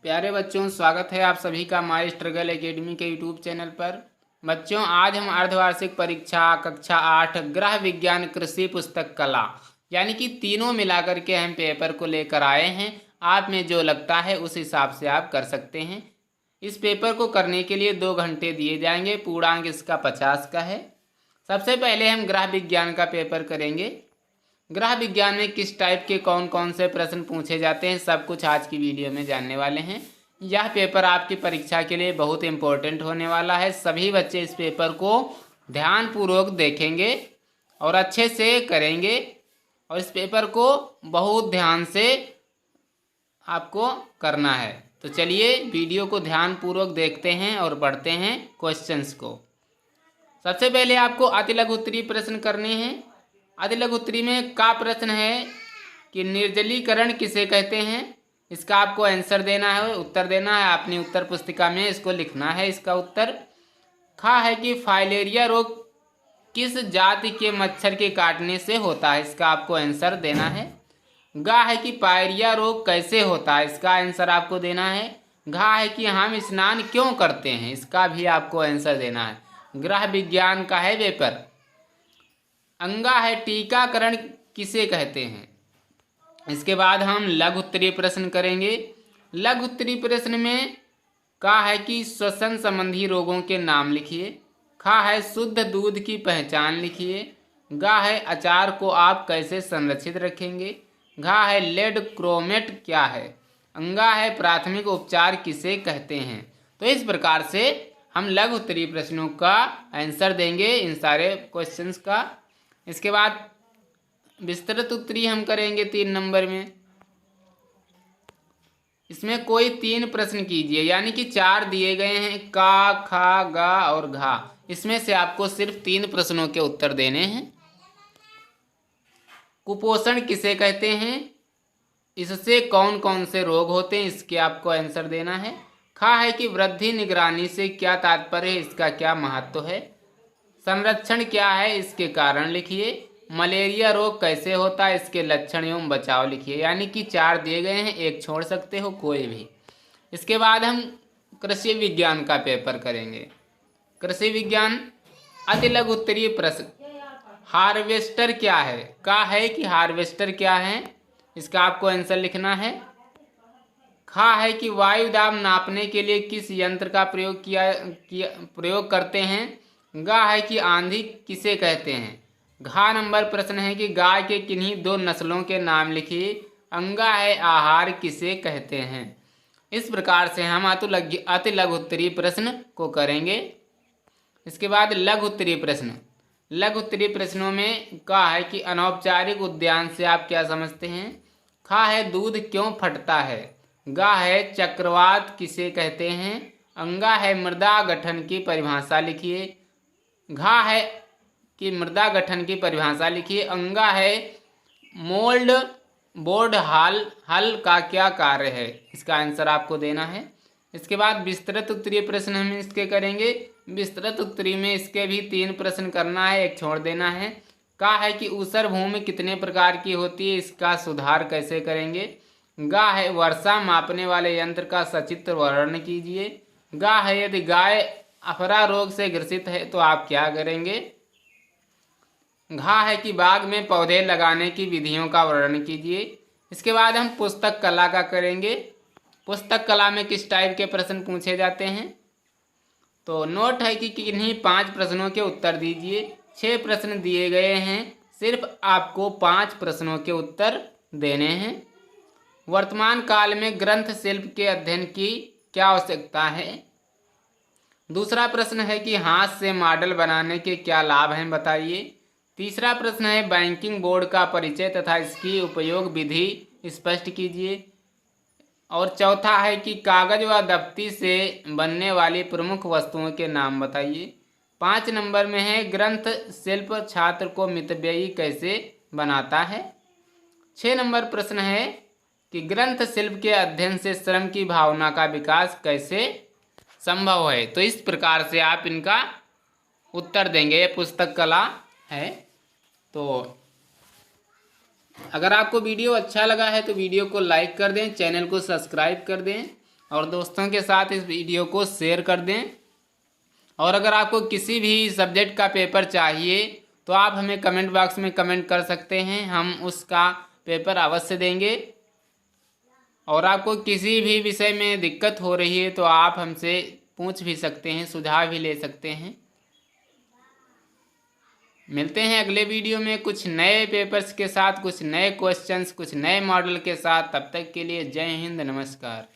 प्यारे बच्चों, स्वागत है आप सभी का माई स्ट्रगल एकेडमी के यूट्यूब चैनल पर। बच्चों, आज हम अर्धवार्षिक परीक्षा कक्षा 8 गृह विज्ञान कृषि पुस्तक कला यानी कि तीनों मिलाकर के हम पेपर को लेकर आए हैं। आप में जो लगता है उस हिसाब से आप कर सकते हैं। इस पेपर को करने के लिए 2 घंटे दिए जाएंगे। पूर्णांक इसका 50 का है। सबसे पहले हम गृह विज्ञान का पेपर करेंगे। गृह विज्ञान में किस टाइप के कौन कौन से प्रश्न पूछे जाते हैं, सब कुछ आज की वीडियो में जानने वाले हैं। यह पेपर आपकी परीक्षा के लिए बहुत इम्पोर्टेंट होने वाला है। सभी बच्चे इस पेपर को ध्यानपूर्वक देखेंगे और अच्छे से करेंगे और इस पेपर को बहुत ध्यान से आपको करना है। तो चलिए वीडियो को ध्यानपूर्वक देखते हैं और पढ़ते हैं क्वेश्चंस को। सबसे पहले आपको अति लघु उत्तरीय प्रश्न करने हैं। अति लघु उत्तरीय में का प्रश्न है कि निर्जलीकरण किसे कहते हैं। इसका आपको आंसर देना है, उत्तर देना है। अपनी उत्तर पुस्तिका में इसको लिखना है। इसका उत्तर खा है कि फाइलेरिया रोग किस जाति के मच्छर के काटने से होता है। इसका आपको आंसर देना है। गा है कि पायरिया रोग कैसे होता है। इसका आंसर आपको देना है। घा है कि हम स्नान क्यों करते हैं। इसका भी आपको आंसर देना है। गृह विज्ञान का है पेपर। अंगा है टीकाकरण किसे कहते हैं। इसके बाद हम लघु उत्तरीय प्रश्न करेंगे। लघु उत्तरीय प्रश्न में का है कि श्वसन संबंधी रोगों के नाम लिखिए। खा है शुद्ध दूध की पहचान लिखिए। गा है अचार को आप कैसे संरक्षित रखेंगे। घा है लेड क्रोमेट क्या है। अंगा है प्राथमिक उपचार किसे कहते हैं। तो इस प्रकार से हम लघु उत्तरीय प्रश्नों का आंसर देंगे इन सारे क्वेश्चंस का। इसके बाद विस्तृत उत्तरीय हम करेंगे 3 नंबर में। इसमें कोई 3 प्रश्न कीजिए, यानी कि 4 दिए गए हैं, का, खा, गा और घा। इसमें से आपको सिर्फ 3 प्रश्नों के उत्तर देने हैं। कुपोषण किसे कहते हैं, इससे कौन कौन से रोग होते हैं, इसके आपको आंसर देना है। खा है कि वृद्धि निगरानी से क्या तात्पर्य है, इसका क्या महत्व है। संरक्षण क्या है, इसके कारण लिखिए। मलेरिया रोग कैसे होता है, इसके लक्षण एवं बचाव लिखिए। यानी कि 4 दिए गए हैं, एक छोड़ सकते हो कोई भी। इसके बाद हम कृषि विज्ञान का पेपर करेंगे। कृषि विज्ञान अति लघु उत्तरीय प्रश्न। हार्वेस्टर क्या है। का है कि हार्वेस्टर क्या है, इसका आपको आंसर लिखना है। खा है कि वायु दाब नापने के लिए किस यंत्र का प्रयोग करते हैं। गा है कि आंधी किसे कहते हैं। घा नंबर प्रश्न है कि गाय के किन्हीं 2 नस्लों के नाम लिखिए। अंगा है आहार किसे कहते हैं। इस प्रकार से हम अति लघु उत्तरीय प्रश्न को करेंगे। इसके बाद लघु उत्तरीय प्रश्न। लघु उत्तरीय प्रश्नों में का है कि अनौपचारिक उद्यान से आप क्या समझते हैं। खा है दूध क्यों फटता है। गा है चक्रवात किसे कहते हैं। अंगा है मृदा गठन की परिभाषा लिखिए। घा है कि मृदा गठन की परिभाषा लिखिए। अंगा है मोल्ड बोर्ड हल का क्या कार्य है, इसका आंसर आपको देना है। इसके बाद विस्तृत उत्तरीय प्रश्न हम इसके करेंगे। विस्तृत उत्तरीय में इसके भी 3 प्रश्न करना है, एक छोड़ देना है। का है कि ऊसर भूमि कितने प्रकार की होती है, इसका सुधार कैसे करेंगे। गा है वर्षा मापने वाले यंत्र का सचित्र वर्णन कीजिए। गा है यदि गाय अफरा रोग से ग्रसित है तो आप क्या करेंगे। घा है कि बाग में पौधे लगाने की विधियों का वर्णन कीजिए। इसके बाद हम पुस्तक कला का करेंगे। पुस्तक कला में किस टाइप के प्रश्न पूछे जाते हैं। तो नोट है कि किन्हीं 5 प्रश्नों के उत्तर दीजिए। 6 प्रश्न दिए गए हैं, सिर्फ आपको 5 प्रश्नों के उत्तर देने हैं। वर्तमान काल में ग्रंथ शिल्प के अध्ययन की क्या आवश्यकता है। दूसरा प्रश्न है कि हाथ से मॉडल बनाने के क्या लाभ हैं, बताइए। तीसरा प्रश्न है बैंकिंग बोर्ड का परिचय तथा इसकी उपयोग विधि स्पष्ट कीजिए। और चौथा है कि कागज व दफ्ती से बनने वाली प्रमुख वस्तुओं के नाम बताइए। 5 नंबर में है ग्रंथ शिल्प छात्र को मितव्ययी कैसे बनाता है। 6 नंबर प्रश्न है कि ग्रंथ शिल्प के अध्ययन से श्रम की भावना का विकास कैसे संभव है। तो इस प्रकार से आप इनका उत्तर देंगे। ये पुस्तक कला है। तो अगर आपको वीडियो अच्छा लगा है तो वीडियो को लाइक कर दें, चैनल को सब्सक्राइब कर दें और दोस्तों के साथ इस वीडियो को शेयर कर दें। और अगर आपको किसी भी सब्जेक्ट का पेपर चाहिए तो आप हमें कमेंट बॉक्स में कमेंट कर सकते हैं, हम उसका पेपर अवश्य देंगे। और आपको किसी भी विषय में दिक्कत हो रही है तो आप हमसे पूछ भी सकते हैं, सुझाव भी ले सकते हैं। मिलते हैं अगले वीडियो में कुछ नए पेपर्स के साथ, कुछ नए क्वेश्चंस, कुछ नए मॉडल के साथ। तब तक के लिए जय हिंद, नमस्कार।